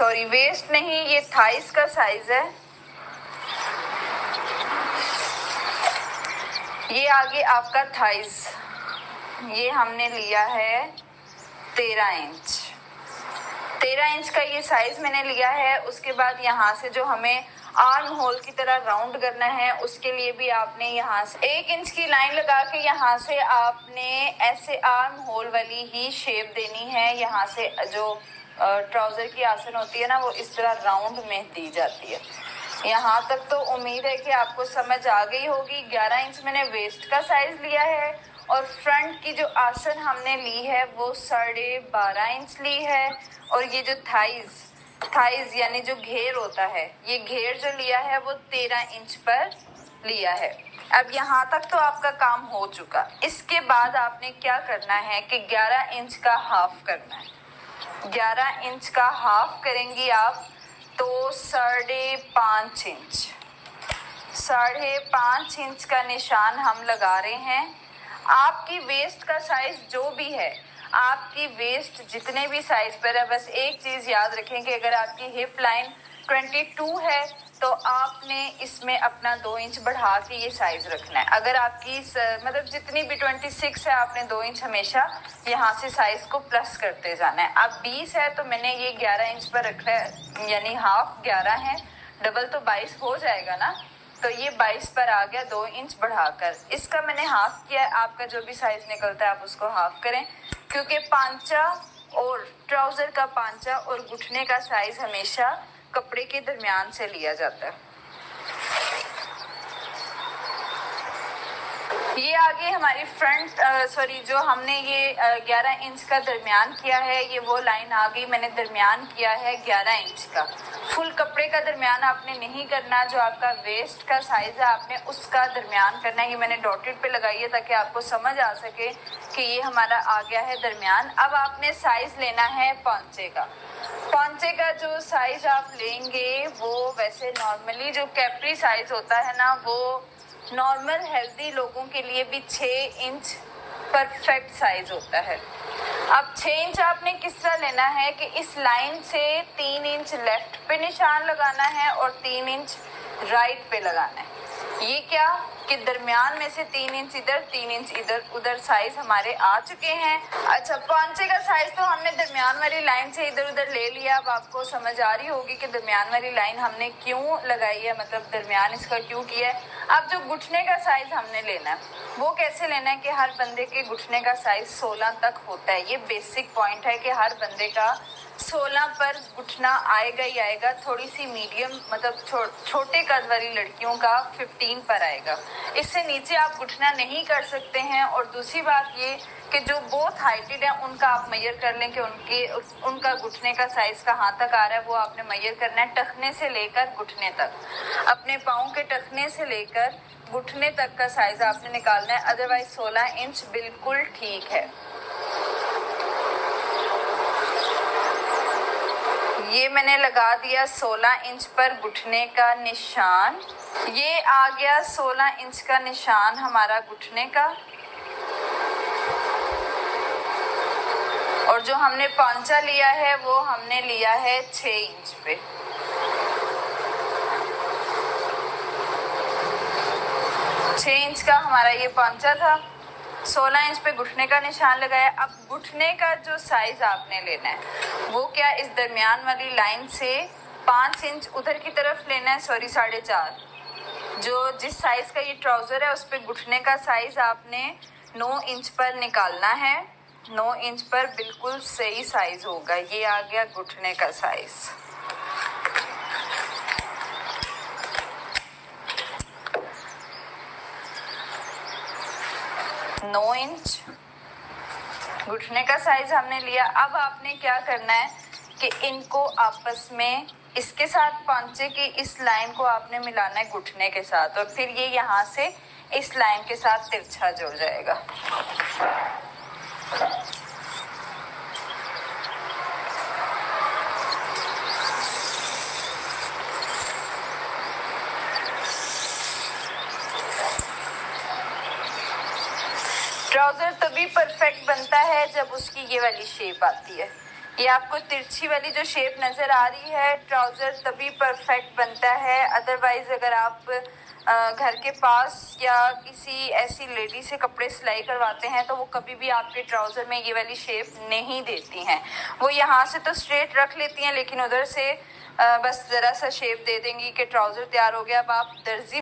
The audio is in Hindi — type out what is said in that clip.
सॉरी वेस्ट नहीं, ये थाइस का साइज है। ये आगे आपका थाइस, ये हमने लिया है 13 इंच। 13 इंच का ये साइज मैंने लिया है। उसके बाद यहाँ से जो हमें आर्म होल की तरह राउंड करना है, उसके लिए भी आपने यहाँ से 1 इंच की लाइन लगा के यहाँ से आपने ऐसे आर्म होल वाली ही शेप देनी है। यहाँ से जो ट्राउजर की आसन होती है ना, वो इस तरह राउंड में दी जाती है। यहाँ तक तो उम्मीद है कि आपको समझ आ गई होगी। 11 इंच मैंने वेस्ट का साइज लिया है और फ्रंट की जो आसन हमने ली है वो 12.5 इंच ली है। और ये जो थाइज यानी जो घेर होता है, ये घेर जो लिया है वो 13 इंच पर लिया है। अब यहाँ तक तो आपका काम हो चुका। इसके बाद आपने क्या करना है कि 11 इंच का हाफ करना है। 11 इंच का हाफ करेंगी आप तो 5.5 इंच, 5.5 इंच का निशान हम लगा रहे हैं। आपकी वेस्ट का साइज जो भी है, आपकी वेस्ट जितने भी साइज पर है, बस एक चीज याद रखें कि अगर आपकी हिप लाइन 22 है तो आपने इसमें अपना 2 इंच बढ़ा के ये साइज रखना है। अगर आपकी मतलब जितनी भी 26 है, आपने 2 इंच हमेशा यहाँ से साइज को प्लस करते जाना है। अब 20 है तो मैंने ये 11 इंच पर रखा है, यानी हाफ 11 है, डबल तो 22 हो जाएगा ना, तो ये 22 पर आ गया 2 इंच बढ़ाकर। इसका मैंने हाफ किया है। आपका जो भी साइज निकलता है आप उसको हाफ करें, क्योंकि पांचा और ट्राउजर का पांचा और घुटने का साइज हमेशा कपड़े के दरमियान से लिया जाता है। ये आगे हमारी फ्रंट जो हमने ये 11 इंच का दरमियान किया है, ये वो लाइन आ गई। मैंने दरमियान किया है 11 इंच का। फुल कपड़े का दरमियान आपने नहीं करना, जो आपका वेस्ट का साइज है आपने उसका दरमियान करना है। ये मैंने डॉटेड पे लगाई है ताकि आपको समझ आ सके कि ये हमारा आ गया है दरमियान। अब आपने साइज लेना है पांचे का। पांचे का जो साइज आप लेंगे वो वैसे नॉर्मली जो कैप्री साइज होता है ना, वो नॉर्मल हेल्दी लोगों के लिए भी 6 इंच परफेक्ट साइज होता है। अब 6 इंच आपने किस तरह लेना है कि इस लाइन से 3 इंच लेफ्ट पे निशान लगाना है और 3 इंच राइट पे लगाना है। ये क्या कि दरमियान में से 3 इंच इधर 3 इंच इधर उधर साइज हमारे आ चुके हैं। अच्छा, पांचे का साइज तो हमने दरमियान वाली लाइन से इधर उधर ले लिया। अब आपको समझ आ रही होगी कि दरमियान वाली लाइन हमने क्यों लगाई है, मतलब दरमियान इसका क्यों किया है। अब जो घुटने का साइज हमने लेना है वो कैसे लेना है कि हर बंदे के घुटने का साइज 16 तक होता है। ये बेसिक पॉइंट है कि हर बंदे का 16 पर घुटना आएगा ही आएगा। थोड़ी सी मीडियम मतलब छोटे कद वाली लड़कियों का 15 पर आएगा। इससे नीचे आप घुटना नहीं कर सकते हैं। और दूसरी बात ये कि जो बहुत हाइटेड है उनका आप मेजर कर लें कि उनका घुटने का साइज कहाँ तक आ रहा है, वो आपने मेजर करना है। टखने से लेकर घुटने तक, अपने पाँव के टखने से लेकर घुटने तक का साइज आपने निकालना है। अदरवाइज 16 इंच बिल्कुल ठीक है। ये मैंने लगा दिया 16 इंच पर घुटने का निशान। ये आ गया 16 इंच का निशान हमारा घुटने का। और जो हमने पांचा लिया है वो हमने लिया है 6 इंच पे। छह इंच का हमारा ये पांचा था। 16 इंच पे घुटने का निशान लगाया। अब घुटने का जो साइज आपने लेना है वो क्या, इस दरमियान वाली लाइन से 5 इंच उधर की तरफ लेना है, सॉरी 4.5। जो जिस साइज का ये ट्राउजर है उस पे घुटने का साइज आपने 9 इंच पर निकालना है। 9 इंच पर बिल्कुल सही साइज होगा। ये आ गया घुटने का साइज। नौ इंच घुटने का साइज हमने लिया। अब आपने क्या करना है कि इनको आपस में इसके साथ पांचे की इस लाइन को आपने मिलाना है घुटने के साथ, और फिर ये यहाँ से इस लाइन के साथ तिरछा जुड़ जाएगा। ट्राउजर तभी परफेक्ट बनता है जब उसकी ये वाली शेप आती है। ये आपको तिरछी वाली जो शेप नजर आ रही है, ट्राउजर तभी परफेक्ट बनता है। अदरवाइज अगर आप घर के पास या किसी ऐसी लेडी से कपड़े सिलाई करवाते हैं तो वो कभी भी आपके ट्राउजर में ये वाली शेप नहीं देती हैं। वो यहाँ से तो स्ट्रेट रख लेती हैं, लेकिन उधर से बस जरा सा शेप दे देंगी कि ट्राउजर तैयार हो गया। अब आप दर्जी